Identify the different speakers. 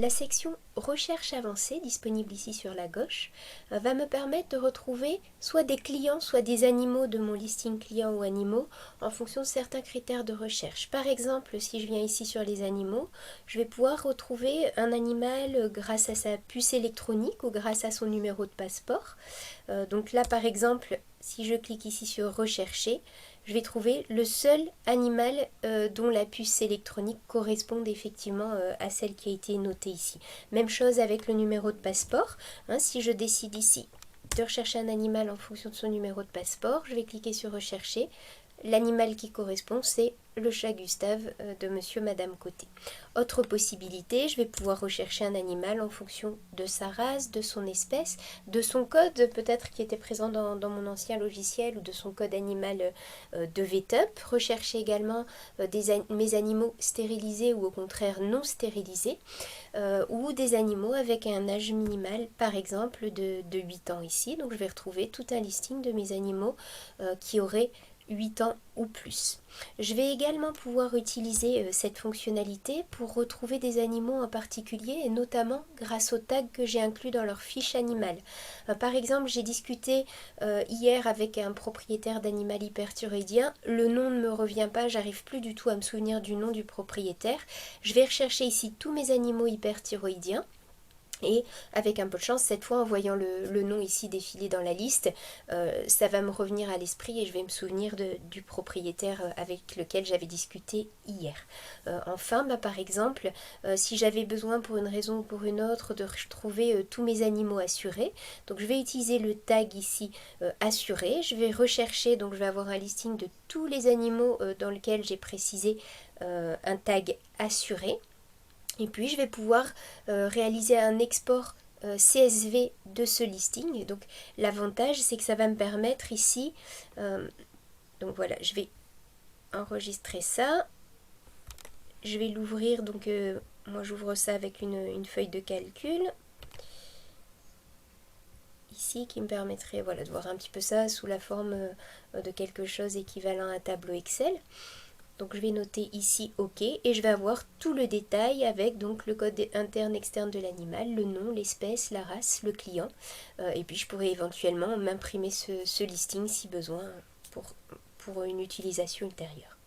Speaker 1: La section recherche avancée, disponible ici sur la gauche, va me permettre de retrouver soit des clients, soit des animaux de mon listing clients ou animaux en fonction de certains critères de recherche. Par exemple, si je viens ici sur les animaux, je vais pouvoir retrouver un animal grâce à sa puce électronique ou grâce à son numéro de passeport. Donc là, par exemple, si je clique ici sur rechercher, je vais trouver le seul animal dont la puce électronique corresponde effectivement à celle qui a été notée ici. Même chose avec le numéro de passeport. Si je décide ici de rechercher un animal en fonction de son numéro de passeport, je vais cliquer sur rechercher. L'animal qui correspond, c'est le chat Gustave de monsieur madame Côté. Autre possibilité, je vais pouvoir rechercher un animal en fonction de sa race, de son espèce, de son code peut-être qui était présent dans mon ancien logiciel ou de son code animal de VTUP. Rechercher également mes animaux stérilisés ou au contraire non stérilisés ou des animaux avec un âge minimal par exemple de 8 ans ici. Donc je vais retrouver tout un listing de mes animaux qui auraient 8 ans ou plus. Je vais également pouvoir utiliser cette fonctionnalité pour retrouver des animaux en particulier et notamment grâce aux tags que j'ai inclus dans leur fiche animale. Par exemple, j'ai discuté hier avec un propriétaire d'animal hyperthyroïdien, le nom ne me revient pas, j'arrive plus du tout à me souvenir du nom du propriétaire. Je vais rechercher ici tous mes animaux hyperthyroïdiens. Et avec un peu de chance, cette fois en voyant le nom ici défiler dans la liste, ça va me revenir à l'esprit et je vais me souvenir du propriétaire avec lequel j'avais discuté hier. Enfin, par exemple, si j'avais besoin pour une raison ou pour une autre de retrouver tous mes animaux assurés, donc je vais utiliser le tag ici assuré, je vais rechercher, donc je vais avoir un listing de tous les animaux dans lequel j'ai précisé un tag assuré. Et puis je vais pouvoir réaliser un export CSV de ce listing. Donc l'avantage c'est que ça va me permettre ici, donc voilà, je vais enregistrer ça. Je vais l'ouvrir, donc moi j'ouvre ça avec une feuille de calcul. Ici qui me permettrait voilà, de voir un petit peu ça sous la forme de quelque chose équivalent à un tableau Excel. Donc je vais noter ici OK et je vais avoir tout le détail avec donc le code interne externe de l'animal, le nom, l'espèce, la race, le client. Et puis je pourrais éventuellement m'imprimer ce listing si besoin pour une utilisation ultérieure.